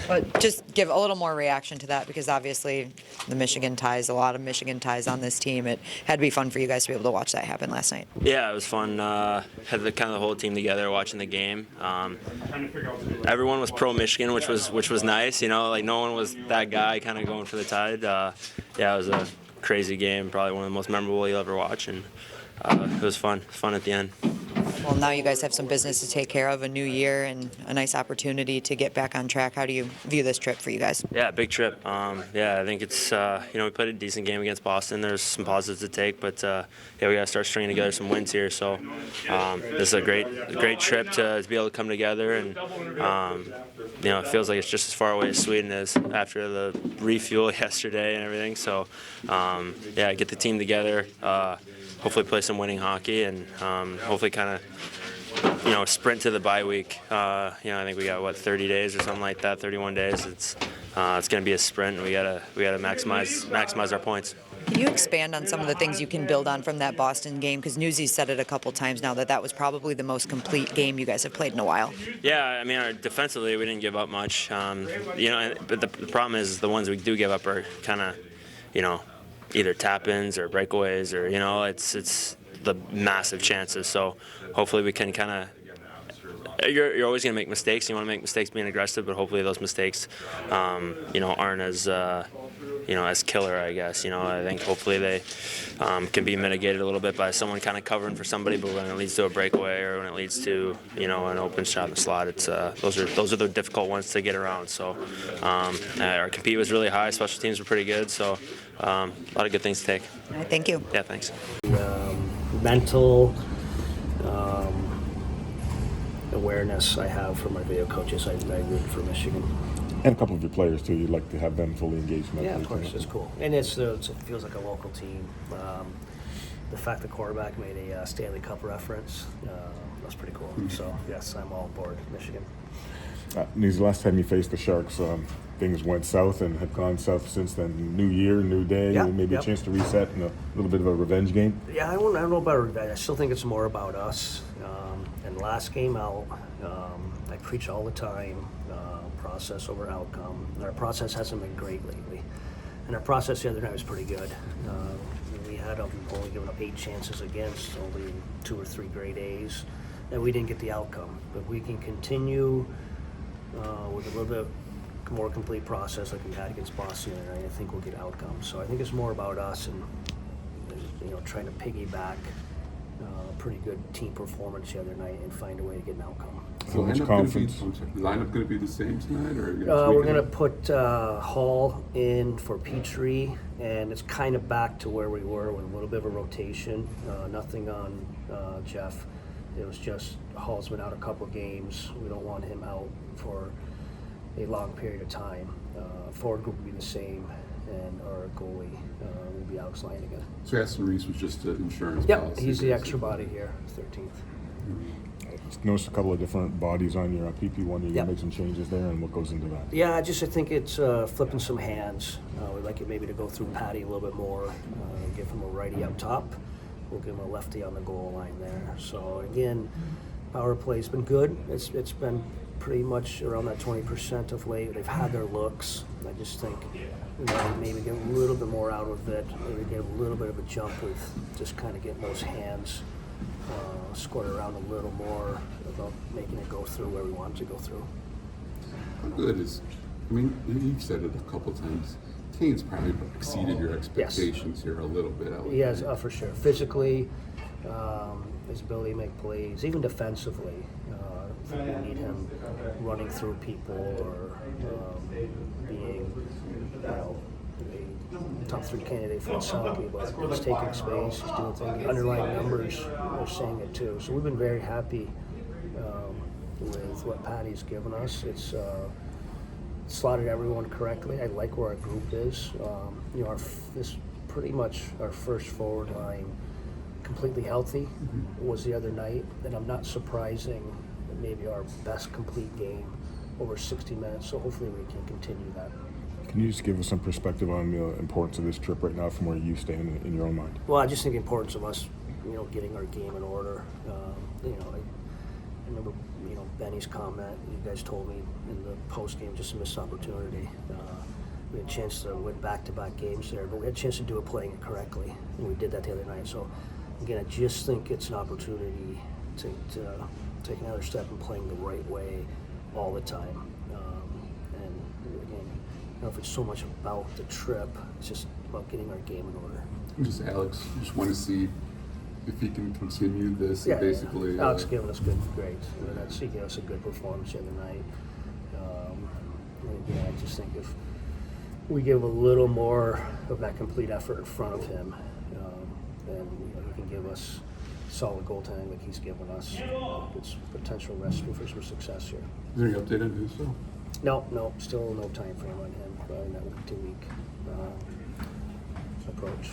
But just give a little more reaction to that, because obviously the Michigan ties, a lot of Michigan ties on this team. It had to be fun for you guys to be able to watch that happen last night. Yeah, it was fun. Had the whole team together watching the game. Everyone was pro Michigan, which was nice. You know, like no one was that guy kind of going for the Tide. Yeah, it was a crazy game, probably one of the most memorable you'll ever watch, and it was fun. Fun at the end. Well, now you guys have some business to take care of, a new year, and a nice opportunity to get back on track. How do you view this trip for you guys? Yeah, big trip. Yeah, I think it's, we played a decent game against Boston. There's some positives to take, but yeah, we got to start stringing together some wins here. So this is a great trip to be able to come together, and it feels like it's just as far away as Sweden is after the refuel yesterday and everything. So yeah, get the team together. Hopefully play some winning hockey, and hopefully kind of sprint to the bye week. I think we got 30 days or something like that, 31 days. It's going to be a sprint, and we gotta maximize our points. Can you expand on some of the things you can build on from that Boston game? Because Newsy's said it a couple times now that was probably the most complete game you guys have played in a while. Yeah, I mean, defensively we didn't give up much. But the problem is the ones we do give up are kind of, either tap-ins or breakaways, or it's the massive chances. So hopefully we can kind of. You're always going to make mistakes. You want to make mistakes being aggressive, but hopefully those mistakes, aren't as as killer, I guess. I think hopefully they can be mitigated a little bit by someone kind of covering for somebody, but when it leads to a breakaway or when it leads to an open shot in the slot, it's those are the difficult ones to get around. So our compete was really high. Special teams were pretty good. So a lot of good things to take. All right, thank you. Yeah, thanks. Mental awareness I have from my video coaches. I root for Michigan. And a couple of your players, too. You'd like to have them fully engaged. Yeah, of course. It's cool. And it feels like a local team. The fact the quarterback made a Stanley Cup reference, that's pretty cool. So, yes, I'm all aboard Michigan. Newsy, last time you faced the Sharks, things went south and have gone south since then. New year, new day, maybe a chance to reset and a little bit of a revenge game. Yeah, I don't know about revenge. I still think it's more about us. And last game out, I preach all the time, process over outcome. Our process hasn't been great lately. And our process the other night was pretty good. We had only given up 8 chances against, only 2 or 3 grade A's, and we didn't get the outcome. But we can continue with a little bit more complete process like we had against Boston, and I think we'll get outcomes. So I think it's more about us and trying to piggyback a pretty good team performance the other night and find a way to get an outcome. So much confidence. Lineup going to be the same tonight, or we're going to put Hall in for Petrie, and it's kind of back to where we were with a little bit of a rotation. Nothing on Jeff. It was just Hall's been out a couple games. We don't want him out for a long period of time. Forward group will be the same, and our goalie will be Alex Lyon again. So Aston Reese was just an insurance Yep, policy. he's the extra body here, 13th. Noticed a couple of different bodies on your PP1. You're going to make some changes there, and what goes into that? Yeah, I think it's flipping some hands. We'd like it maybe to go through Patty a little bit more, give him a righty up top. We'll give him a lefty on the goal line there. So again, power play's been good. It's been pretty much around that 20% of late. They've had their looks. I just think maybe get a little bit more out of it. Maybe get a little bit of a jump with just kind of getting those hands squared around a little more about making it go through where we want it to go through. How good is? I mean, you've said it a couple times. Kane's probably exceeded your expectations here a little bit. He has, for sure. Physically, his ability to make plays, even defensively. I think we need him running through people or being, a top 3 candidate for the hockey, but he's taking space, he's doing things. The underlying numbers are saying it too. So we've been very happy with what Patty's given us. It's slotted everyone correctly. I like where our group is. This pretty much our first forward line completely healthy was the other night, and I'm not surprising that maybe our best complete game over 60 minutes. So hopefully we can continue that. Can you just give us some perspective on the importance of this trip right now from where you stand in your own mind? Well, I just think the importance of us, getting our game in order. remember, Benny's comment. You guys told me in the post game, just a missed opportunity. We had a chance to win back-to-back games there, but we had a chance to do it playing it correctly, and we did that the other night. So, again, I just think it's an opportunity to take another step in playing the right way all the time. And again, I don't know if it's so much about the trip; it's just about getting our game in order. Just Alex, just want to see if he can continue this. And basically, yeah. Alex giving us good grades. He gave us a good performance the other night. And again, I just think if we give a little more of that complete effort in front of him, then he can give us solid goaltending like he's given us. It's potential recipe for some success here. Is there any update on Husso? No, still no time frame on him. Probably that week-to-week approach.